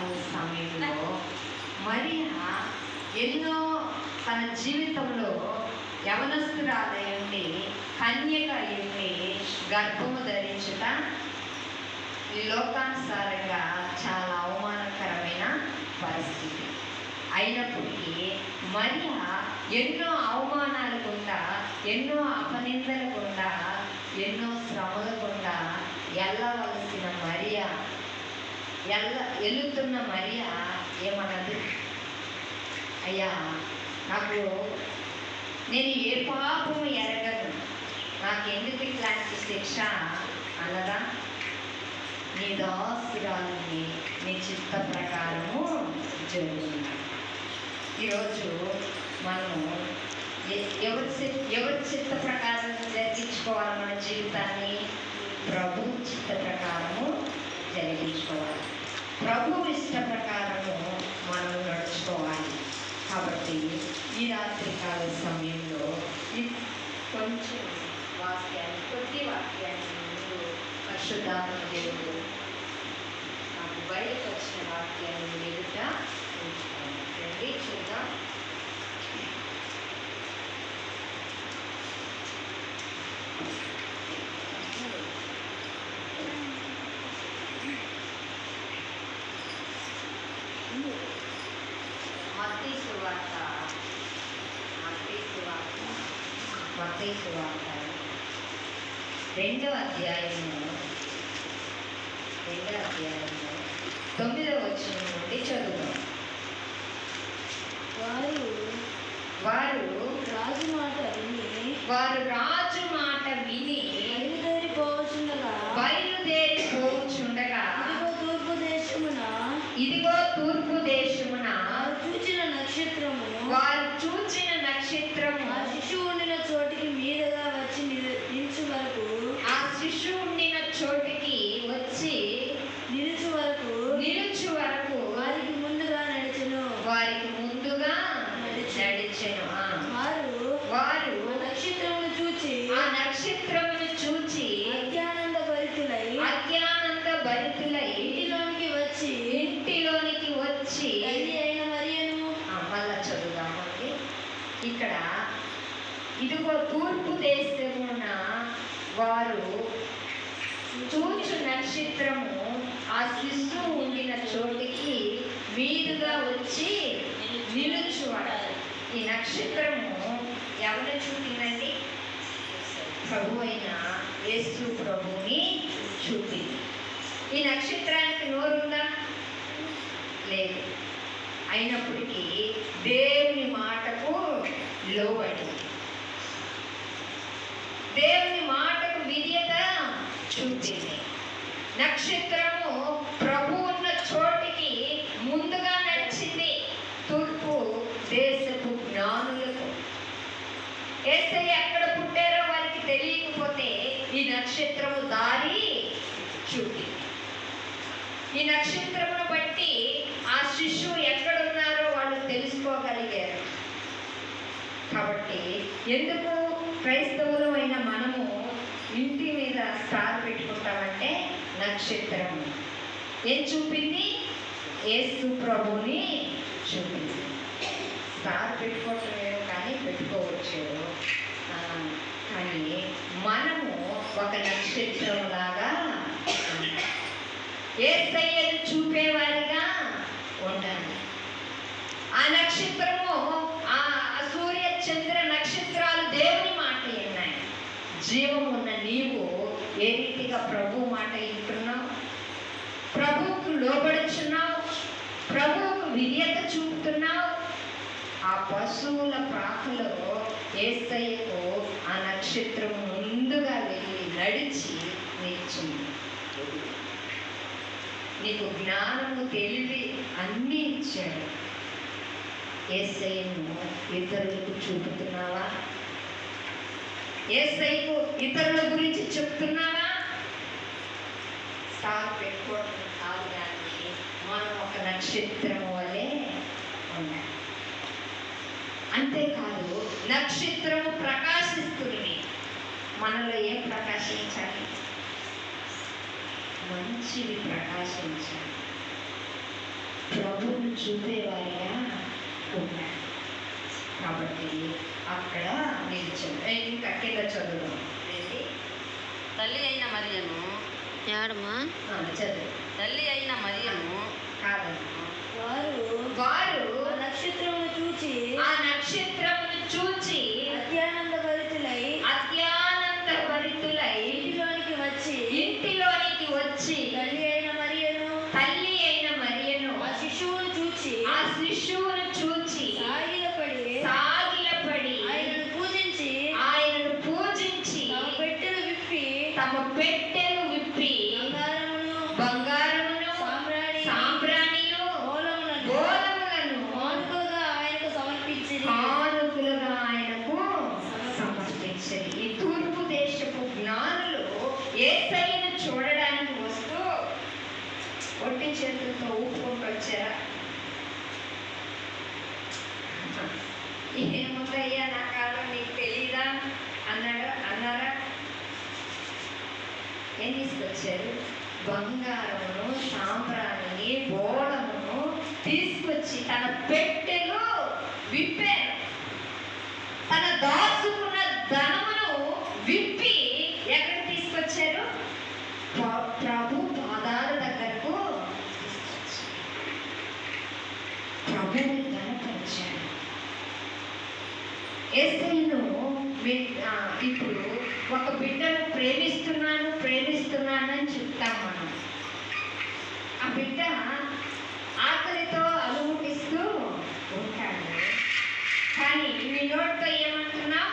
కాల సమయంలో మరియా ఎన్నో తన జీవితంలో యవనస్తురాలయండి, కన్యక అయ్యండి, గర్భము ధరించుట లోకానుసారంగా చాలా అవమానకరమైన పరిస్థితి. అయినప్పటికీ మరియా ఎన్నో అవమానాలు గుండా, ఎన్నో అపనిందలు గుండా, ఎన్నో శ్రమల గుండా వెళ్ళవలసిన మరియా, వెళుతున్న మరియా ఏమన్నది? అయ్యా, నేను ఏ పాపము ఎరగను, నాకెందుకు ఇట్లాంటి శిక్ష అన్నదా? నీ దాసురాలిని నీ చిత్త ప్రకారము జరుగుతుంది. ఈరోజు మనము ఎవరి చిత్త ప్రకారం జరిగించుకోవాలి? మన జీవితాన్ని ప్రభు చిత్త ప్రకారము జరిగించుకోవాలి. ప్రభు ఇష్ట ప్రకారము మనం నడుచుకోవాలి. కాబట్టి ఈ రాత్రికాల సమయంలో కొంచెం కొద్ది వాక్యాన్ని పరిశుద్ధాత్మ దేవుడు నాకు బయటకు వచ్చిన వాక్యాన్ని ఎదుట ఉంచుతాను. రండి చూద్దాం. మత్తయి సువార్త 2వ అధ్యాయము 9వ వచనం నుండి చదువుదాం. వారు రాజు మాట విని బయలుదేరిపోవచ్చుండగా ఇదిగో తూర్పు దేశమున వారు చూచిన నక్షత్రము ఆ శిశువు ఉండిన చోటికి మీదగా వచ్చి నిలుచు వరకు వారికి ముందుగా నడిచెను. వారు ఆ నక్షత్రమును చూచి అజ్ఞానంద భరితులై ఇంటిలోనికి వచ్చి మళ్ళా చదువుదామండి. ఇక్కడ ఇదిగో తూర్పు దేశమున వారు చూచు నక్షత్రము ఆ శిశువు ఉండిన చోటికి మీదుగా వచ్చి నిలుచువాడు. ఈ నక్షత్రము ఎవరు చూపిందండి? ప్రభు అయిన యేసు ప్రభుని చూపింది. ఈ నక్షత్రానికి నోరుందా? లేదు. అయినప్పటికీ దేవుని మాటకు లోబడి, దేవుని మాటకు విధేయత చూపింది. నక్షత్రము ప్రభు ఉన్న చోటికి ముందుగా నడిచింది. తూర్పు దేశపు జ్ఞానులకు యేసయ్య ఎక్కడ పుట్టారో వారికి తెలియకపోతే ఈ నక్షత్రము దారి చూపింది. ఈ నక్షత్రమును బట్టి ఆ శిశువు ఎక్కడున్నారో వాళ్ళు తెలుసుకోగలిగారు. కాబట్టి ఎందుకు క్రైస్తవులమైన మనము ఇంటి మీద స్టార్ పెట్టుకుంటామంటే నక్షత్రము ఏం చూపింది? యేసు ప్రభుని చూపింది. స్టార్ పెట్టుకోవటం లేదు కానీ పెట్టుకోవచ్చు. కానీ మనము ఒక నక్షత్రం లాగా యేసయ్యను చూపేవారిగా ఉండాలి. ఆ నక్షత్రము, ఆ సూర్య చంద్ర నక్షత్రాలు దేవుని మాట ఉన్నాయి. జీవం ఉన్న నీవు ఏ రీతిగా ప్రభు మాట వింటున్నావు? ప్రభువుకు లోబడుచున్నావు? ప్రభువుకు విధేయత చూపుతున్నావు? ఆ పశువుల పాకలో యేసయ్యకు ఆ నక్షత్రం ముందుగా వెళ్ళి నడిచి నిల్చుంది. నీకు జ్ఞానము, తెలివి అన్నీ ఇచ్చాడు. యేసయ్యను ఇతరులకు చూపుతున్నావా? యేసయ్యకు ఇతరుల గురించి చెప్తున్నావా? స్టార్ పెట్టుకోవడం కాదు, కానీ మనం ఒక నక్షత్రము వలె ఉండాలి. అంతేకాదు, నక్షత్రము ప్రకాశిస్తుంది. మనలో ఏం ప్రకాశించాలి? మంచివి ప్రకాశించాలి. చూపేవారిగా ఉన్నాడు. కాబట్టి అక్కడ నిలిచాడు. ఇంకా కింద చదువు తల్లి అయిన మరియను చదువు. తల్లి అయిన మరియను కాదమ్మా, వారు నక్షత్రమును చూచి ఆ నక్షత్రమును చూచి అత్యానంద భరితులై ఇంటిలోనికి వచ్చి తల్లి అయిన మరియను ఆ శిశువును చూచి సాగిలపడి ఆయనను పూజించి తమ పెట్టెలు విప్పి బంగారమును సాంబ్రాణియు గోళములను కానుకలుగా ఆయనకు సమర్పించండి. ఈ తూర్పు దేశపు జ్ఞానులు యేసయ్యను చూడడానికి వస్తూ ఒట్టి చేతులతో ఊపుకుంటూ వచ్చారా? ఏముందయ్యా నా కాలం నీకు తెలీదా అన్నారా? ఏం తీసుకొచ్చారు? బంగారమును సాంబ్రాణిని బోళమును తీసుకొచ్చి తన పెట్టెలు విప్పారు. తన దాచుకున్న ధనమును విప్పి ఎక్కడ తీసుకొచ్చారు? ప్రభు పాదాల దగ్గరకు ప్రభుని గణపరిచారు. యేసయ్యను ఇప్పుడు ఒక బిడ్డను ప్రేమిస్తున్నాను అని చెప్తాం మనం. ఆ బిడ్డ ఆకలితో అలుముటిస్తూ ఉంటాడు. కానీ నీ నోటితో ఏమంటున్నావు?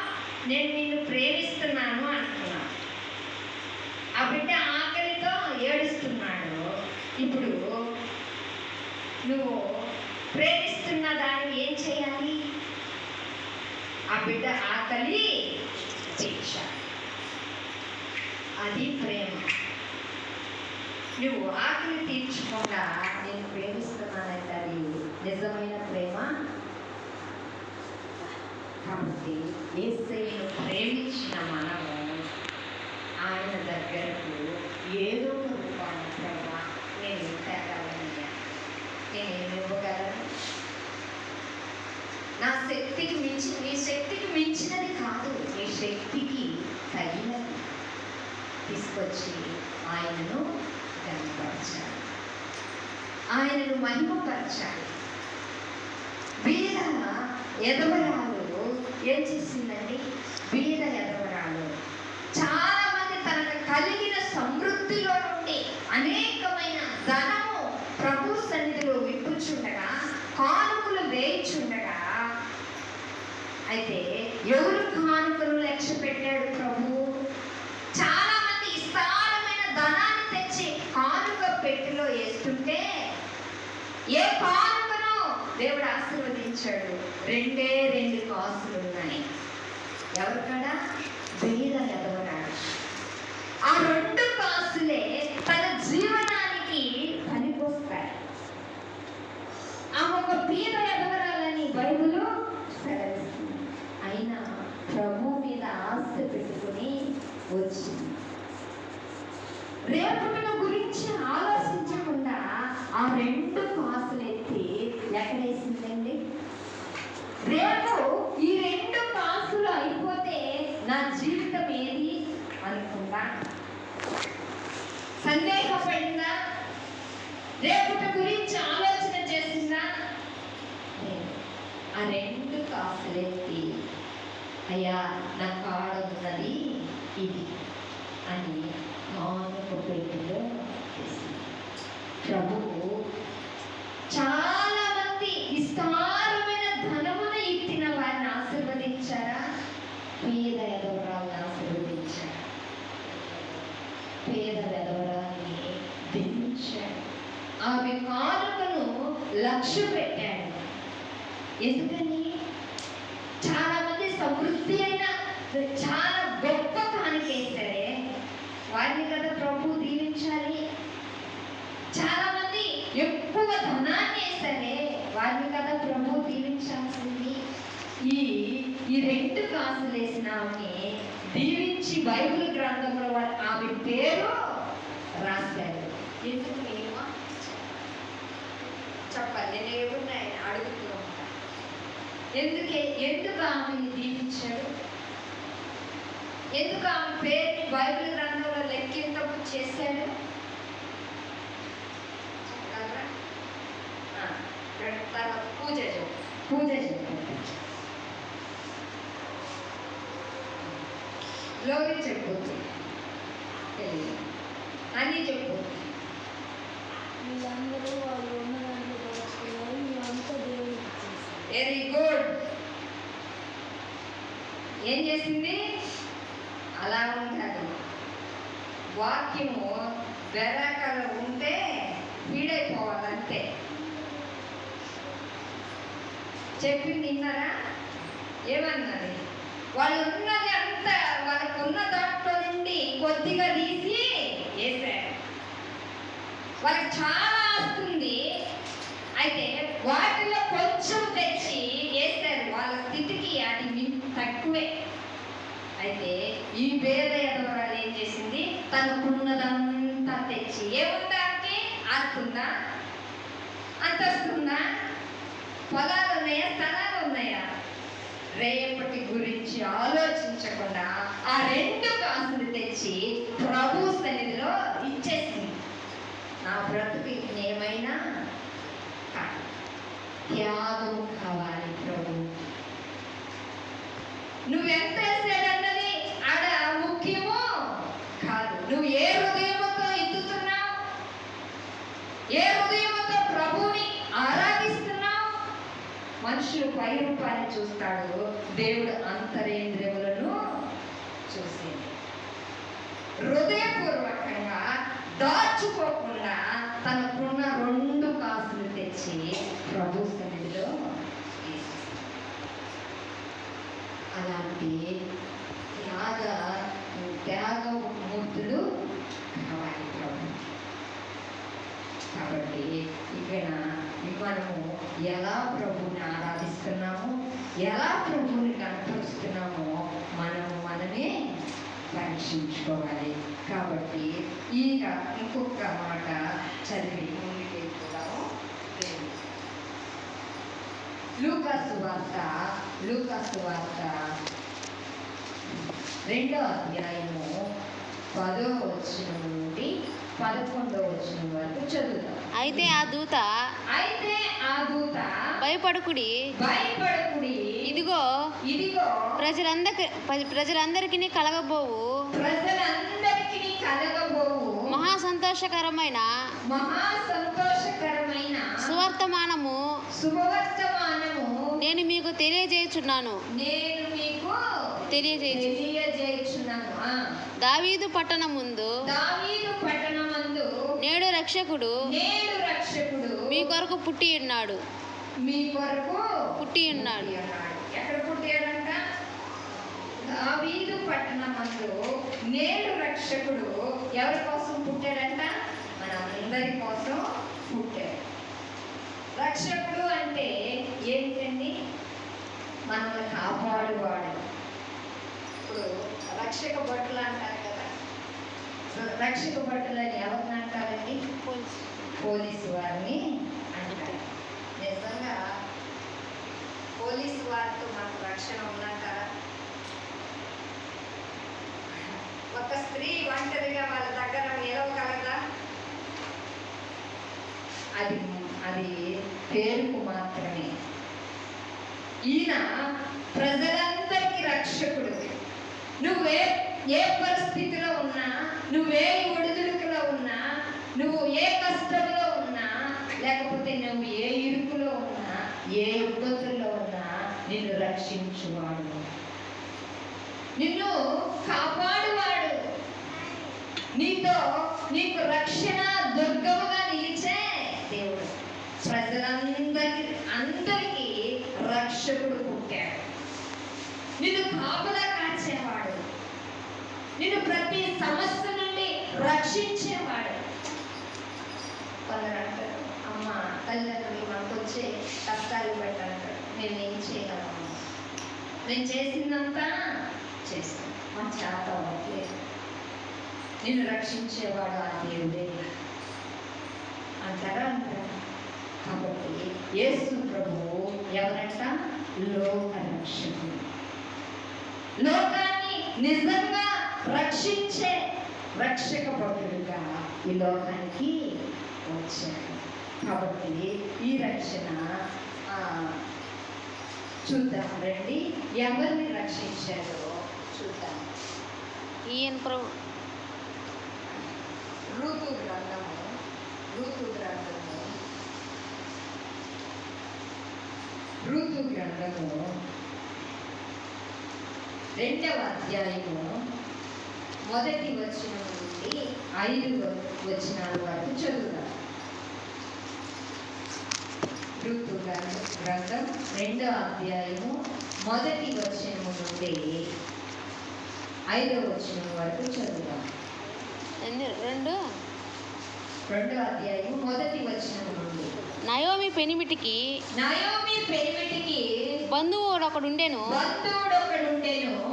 నేను నిన్ను ప్రేమిస్తున్నాను అంటున్నావు. ఆ బిడ్డ ఆకలితో ఏడుస్తున్నాడు. ఇప్పుడు నువ్వు ప్రేమిస్తున్న దాన్ని ఏం చేయాలి? ఆ బిడ్డ ఆకలి తీర్చాలి. అది ప్రేమ. నువ్వు ఆకలి తీర్చకుండా నేను ప్రేమిస్తున్నానంటే అది నిజమైన ప్రేమ. కాబట్టి యేసయ్యను ప్రేమించిన మనము ఆయన దగ్గరకు ఏదో ఒక రూపాన్ని ప్రభా నేను తేగలనయ్యా, నేనేమి ఇవ్వగలను? నా శక్తికి మించి, నీ శక్తికి మించినది కాదు, నీ శక్తికి తగినది తీసుకొచ్చి ఆయనను ఘనపరచాలి, ఆయనను మహిమపరచాలి. బీద ఎదవరాలు ఏం చేసిందండి? బీద ఎదవరాలు చాలా మంది తనకు కలిగిన సమృద్ధిలో నుండి అనేకమైన ధనము ప్రభు సన్నిధిలో విప్పుచుండగా, కానుకలు వేయిచుండగా, అయితే ఎవరు కానుకలు లక్ష్య పెట్టాడు ప్రభు? చాలా మంది విస్తారమైన ధనాన్ని తెచ్చి కానుక పెట్టెలో వేస్తుంటే ఏ కానుకను దేవుడు ఆశీర్వదించాడు? 2 కాసులు ఉన్నాయి. ఎవరికడా? బీద ఎదవరాడు. ఆ 2 కాసులే తన జీవనానికి పనికొస్తాయి. ఆమె ఒక బీద ఎదవరాలని బైబిల్ సెలవిస్తుంది. అయినా ప్రభు మీద ఆశ పెట్టుకుని వచ్చింది. రేపటిన గురించి ఆలోచించకుండా ఆ 2 కాసులు ఎత్తి ఎక్కడేసిందండి? రేపు ఈ 2 కాసులు అయిపోతే నా జీవితం ఏది అనుకుందా? సందేహపడిందా? రేపటి గురించి ఆలోచన చేసిందా? ఆ 2 కాసులు ఎత్తి, అయ్యా నా కాడ ఉన్నది ఇది అని కానుక పెట్టెలో ప్రభువు చాలా మంది విస్తారమైన ధనమును ఇచ్చిన వారిని ఆశీర్వదించారా? పేద ఎదవరాలను ఆశీర్వదించారు. పేద ఎదవరాన్ని దించాడు. ఆమె కానుకను లక్ష్య పెట్టాడు. ఎందుకని? చాలా మంది సమృద్ధి అయిన చాలా గొప్ప కానుకేస్తారే, వారిని కదా ప్రభు దీవించాలి. చాలా మంది ఎక్కువ ధనాన్ని వేస్తారే, వారిని కదా ప్రభు దీవించాల్సింది. ఈ 2 కాసులు వేసిన ఆమె దీవించి బైబిల్ గ్రంథంలో ఆమె పేరు రాశారు. ఎందుకు? చెప్పాలి, నేను అడుగుతూ ఉంటారు. ఎందుకు ఆమెని దీవించాడు? ఎందుకు ఆమె పేరుని బైబిల్ గ్రంథంలో లెక్కింపు చేశాడు? చెప్పగలరా? తర్వాత పూజ చెప్పు, లోకి చెప్పొద్దు, అన్నీ చెప్పొద్దు. వీళ్ళందరూ వాళ్ళు ఉన్న దాంట్లో దాచుకున్నారు, మేమంతా దేవుడికి ఇచ్చేసాం. Very good. ఏం చేసింది? అలా ఉంటారు. వాక్యము బెరాకలు ఉంటే వీడైపోవాలంతే. చెప్పింది విన్నారా? ఏమన్నది? వాళ్ళు ఉన్నది అంతా వాళ్ళకు ఉన్న దాంట్లో నుండి కొద్దిగా తీసి వేశారు. వాళ్ళకి చాలా ఆస్తుంది, అయితే వాటిలో కొంచెం తెచ్చి వేశారు. వాళ్ళ స్థితికి అది తక్కువే. అయితే ఈ పేద ఎదవరాలు ఏం చేసింది? తనకున్నదంతా తెచ్చి, ఏముందానికి ఆస్తుందా, అంతస్తుందా, పొలాలు ఉన్నాయా, స్థలాలు ఉన్నాయా, రేపటి గురించి ఆలోచించకుండా ఆ 2 కాసులు తెచ్చి ప్రభు సన్నిధిలో ఇచ్చేసింది. నా బ్రతుకు ఏమైనా త్యాగం కావాలి ప్రభు. నువ్వెంత వేసేదన్నది ఆడ ముఖ్యమో కాదు. నువ్వు ఏ హృదయంతో ఎత్తుతున్నావు, ఏ హృదయంతో ప్రభుని ఆరాధిస్తున్నావు. మనుషులు పై రూపాన్ని చూస్తాడు, దేవుడు అంతరేంద్రియములను చూసేది. హృదయపూర్వకంగా దాచుకోకుండా తనకున్న 2 కాసులు తెచ్చి ప్రభు సన్నిధిలో అలాంటి త్యాగమూర్తులు కావాలి ప్రభు. కాబట్టి ఇక్కడ మనము ఎలా ప్రభుని ఆరాధిస్తున్నామో, ఎలా ప్రభుని కనపరుస్తున్నామో మనమే పరీక్షించుకోవాలి. కాబట్టి ఈక ఇంకొక మాట చదివి ముందుకెళ్తున్నాము. లూకాసు వార్త 2వ అధ్యాయము 10వ వచనం నుండి 11వ వచనం వరకు చదువుతాం. అయితే ఆ దూత భయపడకుడి, ఇదిగో ప్రజలందరికీ కలగబోవు మహా సంతోషకరమైన సువర్తమానము నేను మీకు తెలియజేయుచున్నాను. దావీదు పట్టణమందు నేడు రక్షకుడు మీ కొరకు పుట్టి ఉన్నాడు. ఎక్కడ పుట్టాడంట? దావీదు పట్టణమందు నేడు రక్షకుడు ఎవరి కోసం పుట్టాడంట? మనందరి కోసం పుట్టాడు. రక్షకుడు అంటే ఏంటండి? మనల్ని కాపాడువాడు. ఇప్పుడు రక్షక భటులు అంటారు కదా. రక్షక భటులు అని ఎవరిని అంటారండి? పోలీసు వారిని అంటారు. నిజంగా పోలీసు వారితో మనకు రక్షణ ఉందంటారా? ఒక స్త్రీ ఒంటరిగా వాళ్ళ దగ్గర నిలవగలదా? అది పేరుకు మాత్రమే. ఈయన ప్రజలందరికీ రక్షకుడు. నువ్వే ఏ పరిస్థితిలో ఉన్నా, నువ్వే ఒడిదుడుకులో ఉన్నా, నువ్వు ఏ కష్టంలో ఉన్నా, లేకపోతే నువ్వు ఏ ఇరుకులో ఉన్నా, ఏ ఇబ్బందుల్లో ఉన్నా నిన్ను రక్షించువాడు, నిన్ను కాపాడువాడు, నీకు రక్షణ దుర్గముగా నిలిచే దేవుడు. అందరికీ రక్షకుడు పుట్టాడు. నిన్ను కాపులా కాచేవాడు, నిన్ను ప్రతి సమస్య నుండి రక్షించేవాడు. కొందరు అంటారు, అమ్మ తల్లిదండ్రులు మనకు వచ్చే కష్టాలు పెట్టంటారు. నేనేం చేయగలను, నేను చేసిందంతా చేస్తాను, మా చేత అవ్వట్లేదు. నిన్ను రక్షించేవాడు ఆ దేవుడే అంటారా? అంటారు. కాబట్టి యేసు ప్రభువు ఎవరంట? లోక రక్షకుడు. లోకాన్ని నిజంగా రక్షించే రక్షక భటుడుగా ఈ లోకానికి వచ్చాడు. కాబట్టి ఈ రక్షణ చూద్దాం రండి. ఎవరిని రక్షించారో చూద్దాం. ఈయన ప్రభు ఋతు గ్రంథము 2వ అధ్యాయము 1వ వచనం నుండి 5వ వచనాల వరకు చదువుదాం. ఋతు గ్రంథం 2వ అధ్యాయము 1వ వచనం నుండి 5వ వచనం వరకు చదువుదాం. 2వ అధ్యాయము 1వ వచనం నుండి. నయోమి పెనిమిటికి బంధువుడు ఒకడుండెను.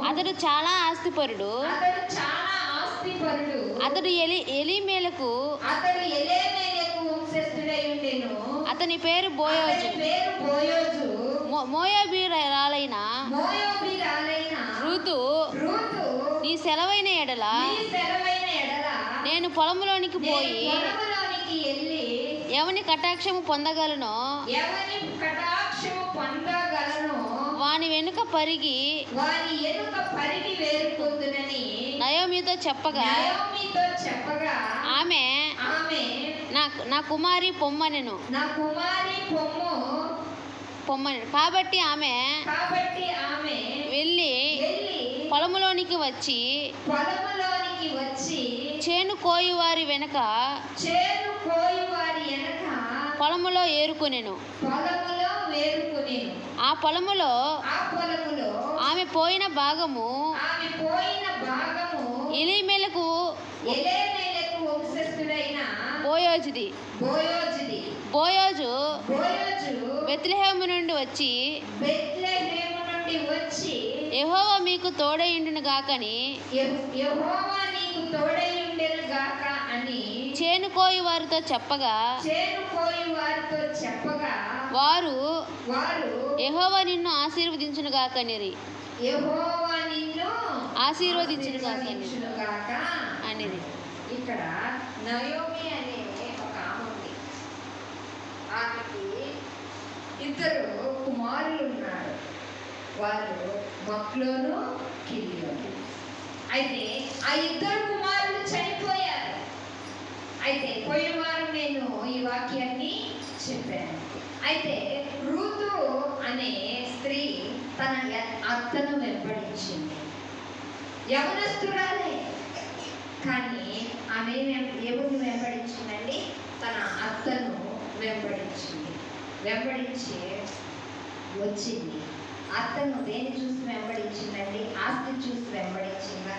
అతడు చాలా ఆస్తిపరుడు. అతడు ఎలీమేలకు అతని పేరు బోయోజు. మోయాబీరాలైన రూతు నీ సెలవైన ఎడల నేను పొలంలోనికి పోయి ఎవని కటాక్షము పొందగలను వాని వెనుక పరిగి నయోమితో చెప్పగా ఆమె నా కుమారి పొమ్మనెను. కాబట్టి ఆమె వెళ్ళి పొలములోనికి వచ్చి చేను కోయువారి వెనక పొలములో ఏరుకొనెను. ఆ పొలములో ఆమె పోయిన భాగము ఎలీమేలకు బోయోజుది. బోయోజు బెత్లెహేము నుండి వచ్చి యెహోవా మీకు తోడయుండును గాకని చేను కోయి వారితో చెప్పగా వారు యెహోవా నిన్ను ఆశీర్వదించును గాకనిరి. ఆశీర్వదించును గాక అనిరి. ఇక్కడ నయోమి అనే ఒక ఆమె ఉంది. ఆమెకి 2 కుమారులు ఉన్నారు. వారు మక్లోను కిలియోను. అయితే ఆ 2 కుమారులు చనిపోయారు. అయితే పోయిన వారం నేను ఈ వాక్యాన్ని చెప్పాను. అయితే ఋతు అనే స్త్రీ తన అత్తను వెంబడించింది. యవనస్తురాలే, కానీ ఆమె ఎవరిని వెంబడించిందండి? తన అత్తను వెంబడించి వచ్చింది. అత్తను దేని చూసి వెంబడించిందండి? ఆస్తి చూసి వెంబడించిందా?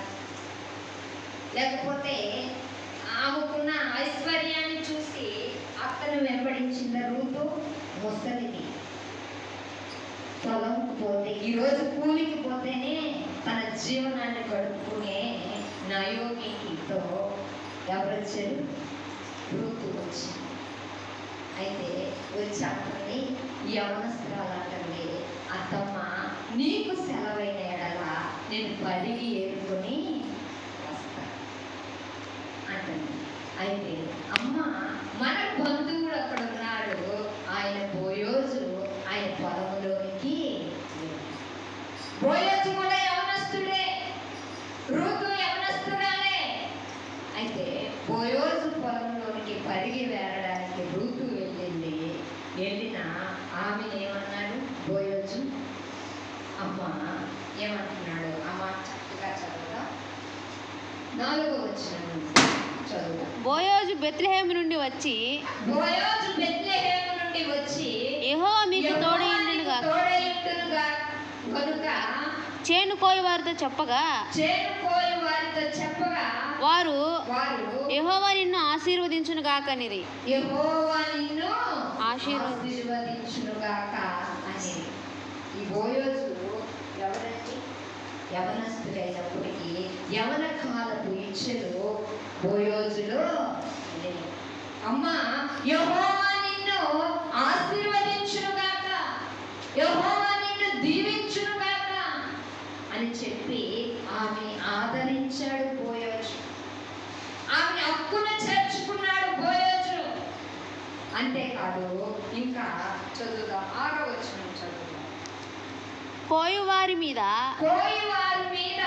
లేకపోతే ఆమెకున్న ఐశ్వర్యాన్ని చూసి అత్తను వెంబడించిందా? ఋతు ముసలిది, పొలంకు పోతే ఈరోజు కూలికి పోతేనే తన జీవనాన్ని గడుపుకునే నయోమితో ఎవరు వచ్చారు? ఋతు వచ్చింది. అయితే వచ్చాకండి యవనస్తురాలంటే అత్తమ్మ నీకు సెలవైన ఎడల నేను పరిగి ఏరుకొని వస్తా అంటుంది. అయితే అమ్మ మన బంధువుడు అక్కడ ఉన్నాడు, ఆయన బోయోజు, ఆయన పొలంలోనికి. బోయోజు కూడా యవనస్తుడే, ఋతు యవనస్తురాలే. అయితే బోయోజు పొలంలోనికి పరిగి వేరడానికి ఋతు వెళ్ళిన ఆమె ఏమన్నాడు? బోయోజు అమ్మ ఏమంటున్నాడు? అమ్మ చక్కగా చదువుదా. 4వ వచనం చదువుదా. బోయోజు బెత్లెహేము నుండి వచ్చి యెహోవా మీకు తోడయుండును కనుక చేను కోయి వారితో చెప్పగా వారు యెహోవా నిన్ను ఆశీర్వదించును గాకనిరి. యెహోవా నిన్ను ఆశీర్వదించును గాక అని. ఈ బోయోజు ఎవరండి? యవనస్తుడైనప్పటికీ యవన కాలపు ఇచ్చలు బోయోజులో అమ్మ యెహోవా నిన్ను ఆశీర్వదించును గాక. యెహోవా అంతేకాదు ఇంకా చదువుదాం 6వ వచనం చదువుదాం. కోయువారి మీద కోయివారి మీద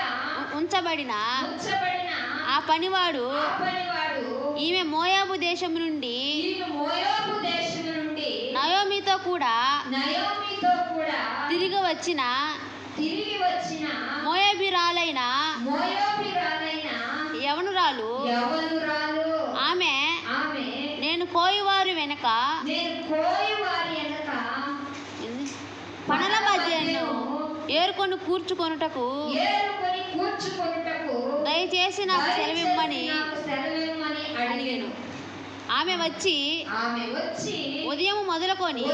ఉంచబడిన ఉంచబడిన ఆ పనివాడు ఆ పనివాడు ఈమె మోయాబు దేశం నుండి ఈమె మోయాబు దేశం నుండి నయోమితో కూడా నయోమితో కూడా తిరిగి వచ్చిన మోయాబీరాలైన మోయాబీరాలైన యవనురాలు యవనురాలు ఆమె ఆమె నేను కోయువారి వెనక పనుల మధ్యను ఏరుకొని కూర్చుకొనుటకు దయచేసి నాకు సెలవిమ్మని అడిగాను. ఆమె వచ్చి ఉదయం మొదలుకొని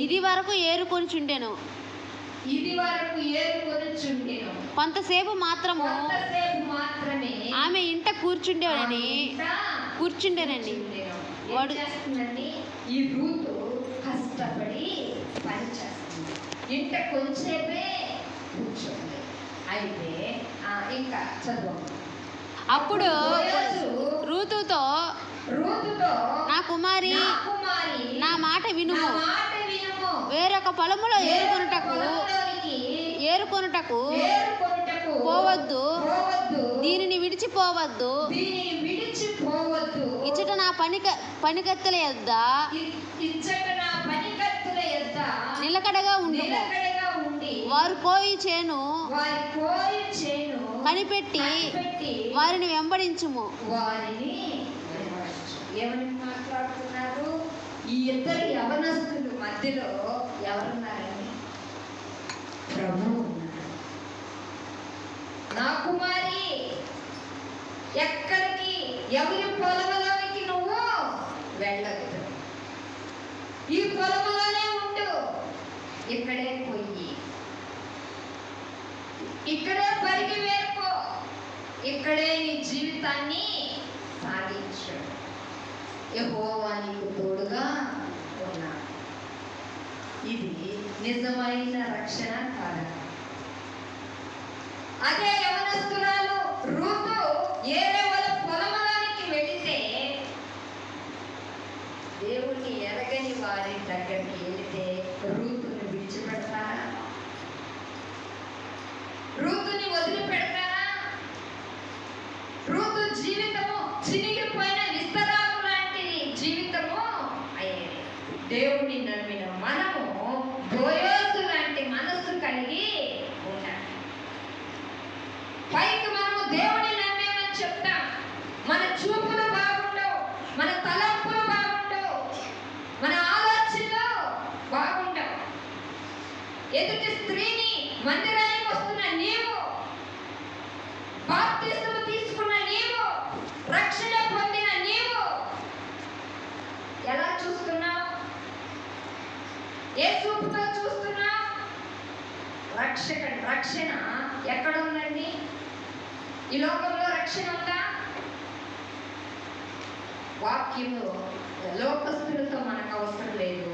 ఇది వరకు ఏరుకొనిచుండెను. కొంతసేపు మాత్రము ఆమె ఇంట కూర్చుండేనండి. వాడు ఈ రూతు కష్టపడి పని చేస్తుంది, ఇంట కొంచెంసేపే కూర్చోండి. అయితే ఇంకా చదువు. అప్పుడు రూతుతో నా కుమారి నా మాట వినుము, వేరొక పొలములో ఏరుకొనుటకు పోవద్దు, దీనిని విడిచిపోవద్దు. ఇచ్చట నా పనికత్తెల యొద్ద నిలకడగా ఉండుము. వారు కోయి చేను కనిపెట్టి వారిని వెంబడించుము. ఏమని మాట్లాడుతున్నారు? ఈ ఇద్దరు యవనస్తుల మధ్యలో ఎవరున్నారని? ప్రభువు ఉన్నారు. నా కుమారి, ఎక్కడికి, ఎవరి పొలంలోనికి నువ్వు వెళ్ళదు, ఈ పొలంలోనే ఉండు, ఇక్కడే పొయ్యి, ఇక్కడే పరిగి వేరుకో, ఇక్కడే నీ జీవితాన్ని సాగించు. యెహోవా నీకు తోడుగా ఉన్నాడు. ఇది నిజమైన రక్షణ కాదా? అదే యవనస్తురాలు రూతు ఏరే వాళ్ళ పొలంలోనికి వెళితే, దేవుని ఎరగని వారి దగ్గరికి వెళితే రూతుని విడిచిపెడతారా? రూతుని వదిలిపెడతారా? రూతు జీవితము చినిగిపోయిన విస్తరాకు లాంటిది జీవితము అయ్యేది. దేవుని నమ్మిన మనము బోయోజు లాంటి మనస్సు కలిగి ఉండాలి. పైకి మనము దేవుని నమ్మేమని చెప్తాం, మన చూపులు బాగుండవు, మన తలంపులు బాగుండవు, మన ఆలోచనలు బాగుండవు. ఎదుటి స్త్రీని మందిరానికి వస్తున్న నీవు, బాప్తిస్మం తీసుకున్న నీవు, రక్షణ పొందిన నీవు ఎలా చూస్తున్నావు? ఏ చూపుతో చూస్తున్నావు? రక్షణ ఎక్కడ ఉందండి? ఈ లోకంలో రక్షణ ఉందా? వాక్యము లోకస్తులతో మనకు అవసరం లేదు.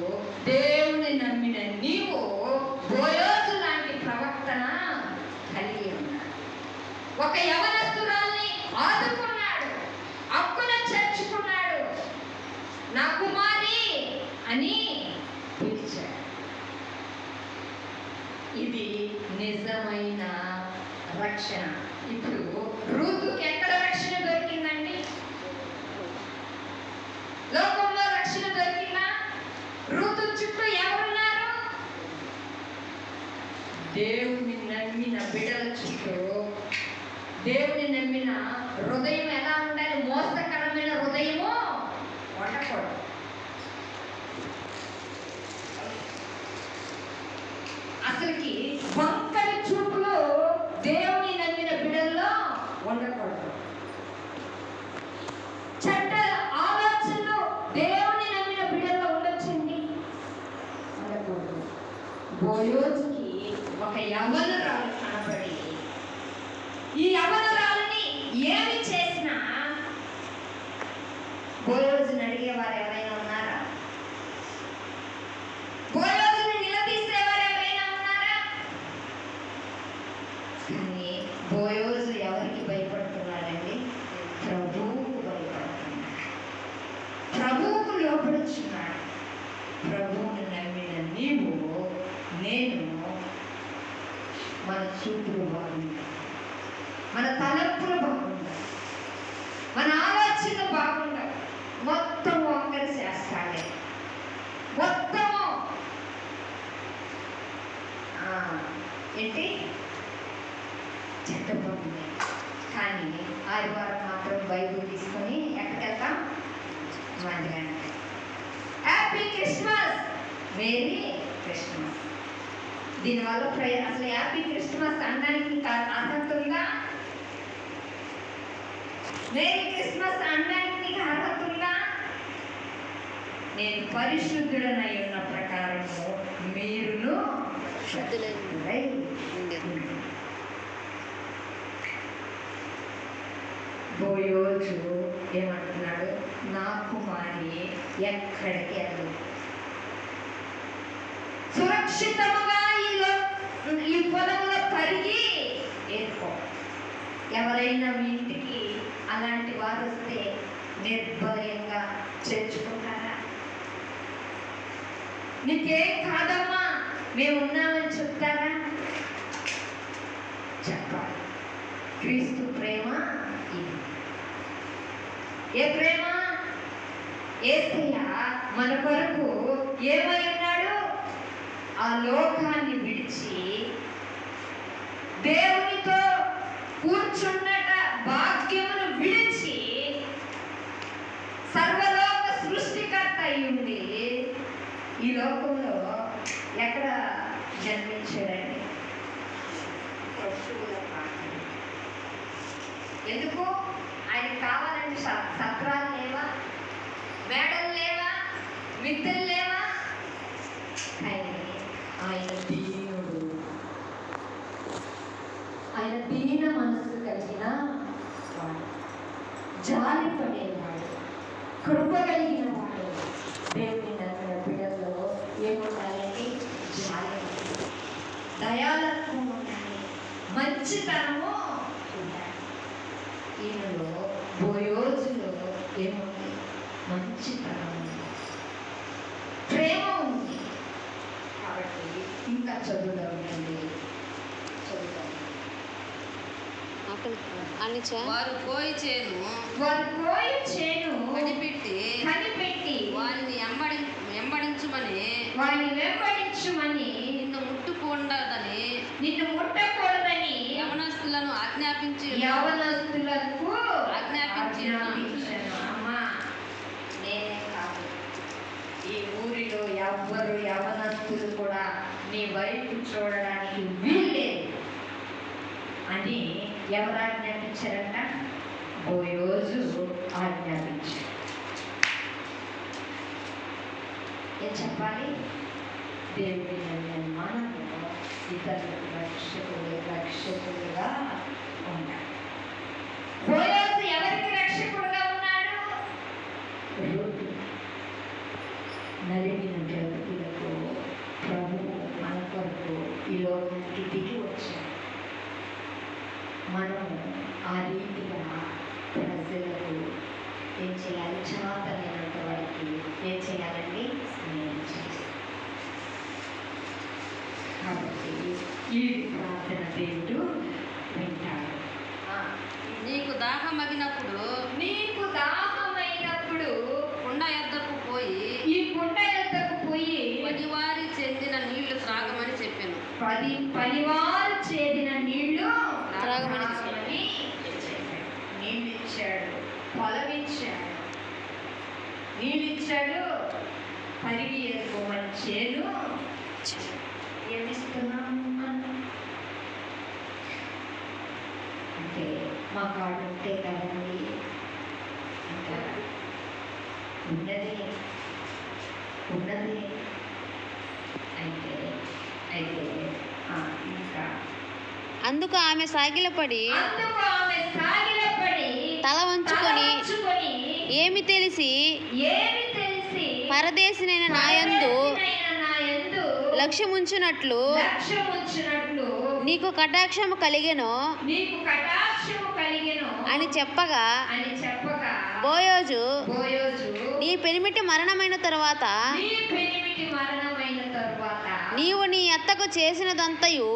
దేవుని నమ్మిన నీవు బోయోజు లాంటి ప్రవర్తన కలిగి ఉన్నాడు. ఒక యవనస్తురాల్ని ఆదుకున్నాడు, అక్కున చేర్చుకున్నాడు, నా కుమారి అని పిలిచాడు. ఇది నిజమైన రక్షణ. ఇప్పుడు రూతుకి ఎక్కడ రక్షణ దొరికిందండి? లోకంలో రక్షణ దొరికిందా? రూతు చుట్టూ ఎవరున్నారు? దేవుని నమ్మిన బిడ్డల చుట్టూ. దేవుని నమ్మిన హృదయం ఎలా ఉండాలి? మోసకరమైన హృదయము ఉండకూడదు. అసలుకి వంకరి చూపులు దేవుని నమ్మిన బిడ్డల్లో ఉండకూడదు. చెడ్డ ఆలోచనలు దేవుని నమ్మిన బిడ్డల్లో ఉండొచ్చండి, ఉండకూడదు. బోయోజుకి ఒక యవనురాలు కనబడి, ఈ యవనురాలని ఏమి చేసినా బోయోజుని అడిగేవారు ఎవరైనా ఉన్నారా? బోయోజుని నిలదీసేవారు ఎవరైనా ఉన్నారా? కానీ బోయోజు ఎవరికి భయపడుతున్నాడండి? ప్రభువుకు భయపడుతున్నాడు. ప్రభువుకు మన చూపులు బాగుండాలి, మన తలంపులు బాగుండాలి, మన ఆలోచన బాగుండాలి. మొత్తం వంకర చేస్తాడే, మొత్తము ఏంటి చెత్త బాగుంది. కానీ ఆదివారం మాత్రం బైబుల్ తీసుకొని ఎక్కడికెళ్తాం? మందిరానికి. Happy Christmas, merry Christmas. దీనివల్ల అసలు హ్యాపీ క్రిస్మస్ అనడానికి అర్హత ఉందా? మేరీ క్రిస్మస్ అనడానికి నీకు అర్హత ఉందా? నేను పరిశుద్ధుడనై ఉన్న ప్రకారము మీరును శుద్ధులై బోయోజు ఏమంటున్నాడు? నా కుమారి ఎక్కడికి వెళ్ళు, సురక్షితముగా ఈ పొలంలో కరిగి ఏర్పో. ఎవరైనా మీ ఇంటికి అలాంటి వారు వస్తే నిర్భయంగా చేర్చుకుంటారా? నీకేం కాదమ్మా, మేము ఉన్నామని చెప్తారా? చెప్పాలి. క్రీస్తు ప్రేమ ఇది. ఏ ప్రేమ? యేసయ్య మన కొరకు ఏమై ఉన్నాడు? ఆ లోకాన్ని విడిచి దేవునితో కూర్చున్నట భాగ్యమును విడిచి సర్వలోక సృష్టికర్త అయ్యుండి ఈ లోకంలో ఎక్కడ జన్మించాడండి? పశువుల పాకలో. ఎందుకు? ఆయనకు కావాలంటే సత్రాలు లేవా, మేడలు లేవా, మిద్దెలు లేవా? కానీ ఆయన దీనుడు, ఆయన దీన మనసు కలిగిన వాడు, జాలి పడేవాడు, కృప కలిగిన వాడు. దేవుని నమ్మిన బిడ్డల్లో ఏముండాలండి? జాలి, దయాలత్వం ఉండాలి, మంచితనము ఉండాలి. ఈయనలో బోయోజులో ఏముంది? మంచితనం ఉంది, ప్రేమ ఉంది. కాబట్టి ఇంకా చదువుదామండి, చదువుదాం. వారు కోయి చేను కనిపెట్టి వారిని వెంబడించుమని నిన్ను ముట్టకూడదని యవనస్తులను ఆజ్ఞాపించి అమ్మా, నేనే కాదు, ఈ ఊరిలో ఎవ్వరు యవనస్తులు కూడా నీ వైపు చూడడానికి వీల్లేదు అని ఎవరు ఆజ్ఞాపించారంట? బోయోజు ఆజ్ఞాపించారు. ఏం చెప్పాలి? దేవుడి మనము ఇతరులకు రక్షకులుగా ఉండాలి. బోయోజు ఎవరికి రక్షకుడుగా ఉన్నాడు? నలిగిన బ్రతుకులకు ప్రభువు మన కొరకు ఈ లోకానికి దిగి వచ్చాడు. మనము ఆ రీతిగా ప్రజలకు ఏం చేయాలి? చాతనైనంత వారికి ఏం చేయాలండి? స్నేహం చేయాలి. కాబట్టి ఈ ప్రార్థన దేవుడు వింటాడు. నీకు దాహమగినప్పుడు కుండ ఎద్దకు పోయి పనివారి చెందిన నీళ్లు త్రాగమని చెప్పాను. పనివారు చేదిన నీళ్లు త్రాగమని నీళ్ళు ఇచ్చాడు, పొలం ఇచ్చాడు, నీళ్ళు ఇచ్చాడు, పరిగి ఏరుకోమని చేను. ఏమిస్తున్నాము అంటే మా కాడు ఉంటే కదండి ఇంకా ఉన్నది అయితే ఇంకా అందుకు ఆమె సాగిలపడి తల వంచుకొని ఏమి తెలిసి పరదేశినైన నాయందు లక్ష్యముంచునట్లు నీకు కటాక్షము కలిగెను అని చెప్పగా బోయోజు నీ పెనిమిటి మరణమైన తరువాత నీవు నీ అత్తకు చేసినదంతయు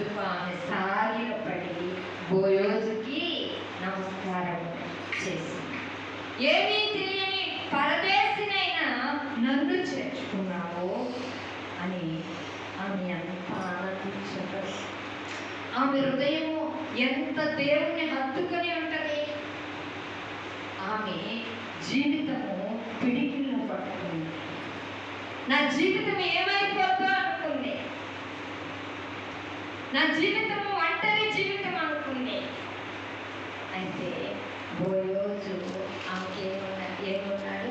అందుకు ఆమె సాగిలపడి బోయోజుకి నమస్కారం చేసింది. ఏమీ తెలియని పరదేశినైనా నన్ను చేర్చుకున్నావు అని ఆమె అంత ఆనందించారు. ఆమె హృదయము ఎంత దేవుణ్ణి హత్తుకొని ఉంటది. ఆమె జీవితము పిడికిల్లో పట్టుకుంది. నా జీవితం ఏమైపోతుందో అనుకుంది. నా జీవితం ఒంటరి జీవితం అనుకుంది. అయితే బోయోజు ఆమెకి ఏమన్నాడు?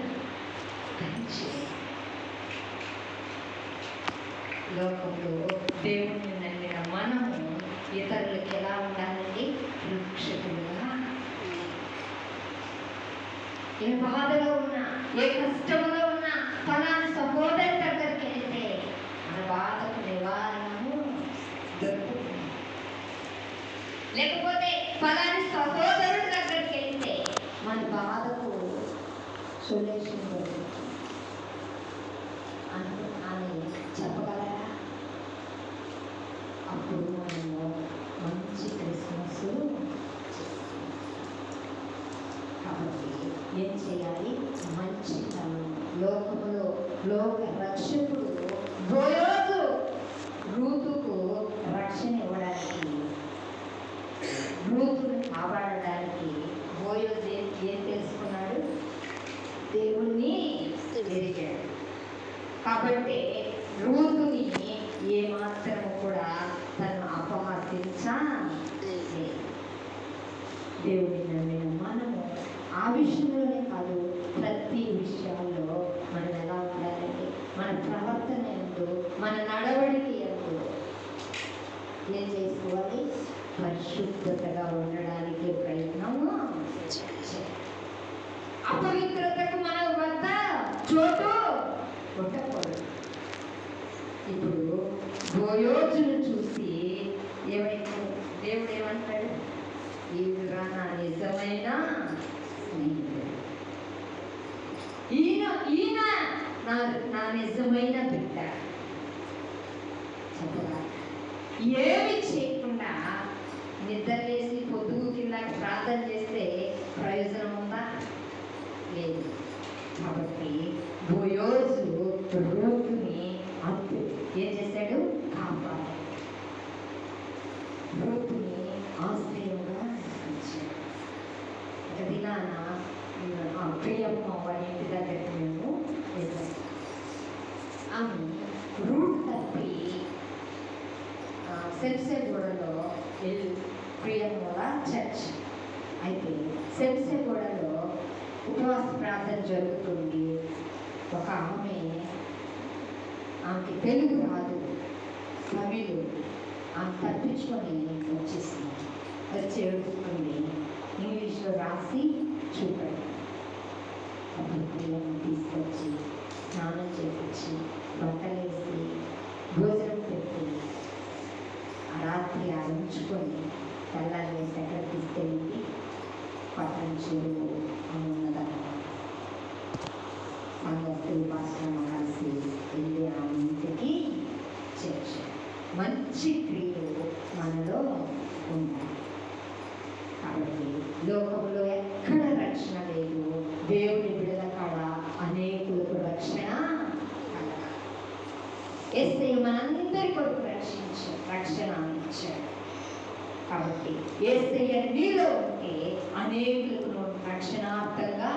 లోకంలో దేవుణ్ణి నమ్మిన మనము ఇతరులకు ఎలా ఉండాలండి? రక్షకులుగా. ఏ బాధలో ఉన్నా, ఏ కష్టంలో ఉన్నా ఫలానా సహోదరు దగ్గరికి వెళ్తే మన బాధకు నివారణము దొరుకుతుంది. లేకపోతే ఫలాని సహోదరుడి దగ్గరికి వెళ్తే మన బాధకు సొల్యూషన్ దొరుకుతుంది అని చెప్పగలరా? అప్పుడు మనము మంచి క్రిస్మస్. కాబట్టి ఏం చేయాలి? మంచి లోకములో లోక రక్షకుడు బోయోజు రూతుకు రక్షణ ఇవ్వడానికి, రూతును కాపాడడానికి బోయోజు ఏం తెలుసుకున్నాడు? దేవుణ్ణి ఎరిగాడు. కాబట్టి రూతుని ఏమాత్రము కూడా తను అపహసించలేదు. దేవుని నమ్మిన మనము ఆ విషయంలోనే కాదు, ప్రతి విషయాల్లో మనం ఎలా ఉండాలంటే మన ప్రవర్తన ఎందు, మన నడవడికి ఎందు ఏం చేసుకోవాలి? పరిశుద్ధతగా ఉండడానికి ప్రయత్నము. అపవిత్రతకు మన వద్ద చోటు ఉండకూడదు. ఇప్పుడు బోయోజును చూసి ఏమైతే దేవుడు ఏమంటాడు? ఈయన నా నిజమైన స్నేహితుడు, ఈయన నా నిజమైన బిడ్డ. చెప్పగా ఏమి చేయకుండా నిద్ర వేసి పొద్దుగు కింద ప్రార్థన చేస్తే ప్రయోజనం ఉందా? లేదు. కాబట్టి బోయోజు రూతుని ఏం చేశాడు? కాపాడు. రూతుని ఆశ్రయంగా ఇచ్చాడు. ఒక దినాన ఆ ప్రియమ్మ వారి ఇంటి దగ్గరికి మేము వెళ్ళాము. ఆమె రూట్ తప్పి సెప్సెగూడలో ప్రియమ్మ చర్చ్. అయితే సెప్సెగూడలో ఉపవాస ప్రార్థన జరుగుతుంది. ఒక ఆమెకి తెలుగు రాదు, తమిళ్. ఆమె తప్పించుకొని వచ్చేసింది. వచ్చి ఏడుస్తుంది. ఇంగ్లీష్లో రాసి చూపండి. అప్పుడు పిల్లల్ని తీసుకొచ్చి స్నానం చేయించి బట్టలు వేసి భోజనం పెట్టి ఆ రాత్రి ఉంచుకొని తెల్లారి వేసి ఎక్కడ తీసుకెళ్ళి పట్టణ చెరువు ఉన్నదన్నమాట. సంగతులు పాశ్రమ కలిసి వెళ్ళి ఆ ఇంటికి చేర్చారు. మంచి క్రియలు మనలో ఉన్నాయి. కాబట్టి లోకంలో ఎక్కడ రక్షణ లేదు. దేవుని బిడ్డల కాడ అనేకులకు రక్షణ కలగాలి. యేసయ్య మనందరి కొరకు రక్షణ ఇచ్చాడు. కాబట్టి యేసయ్య నీలో ఉంటే అనేకులకు రక్షణార్థంగా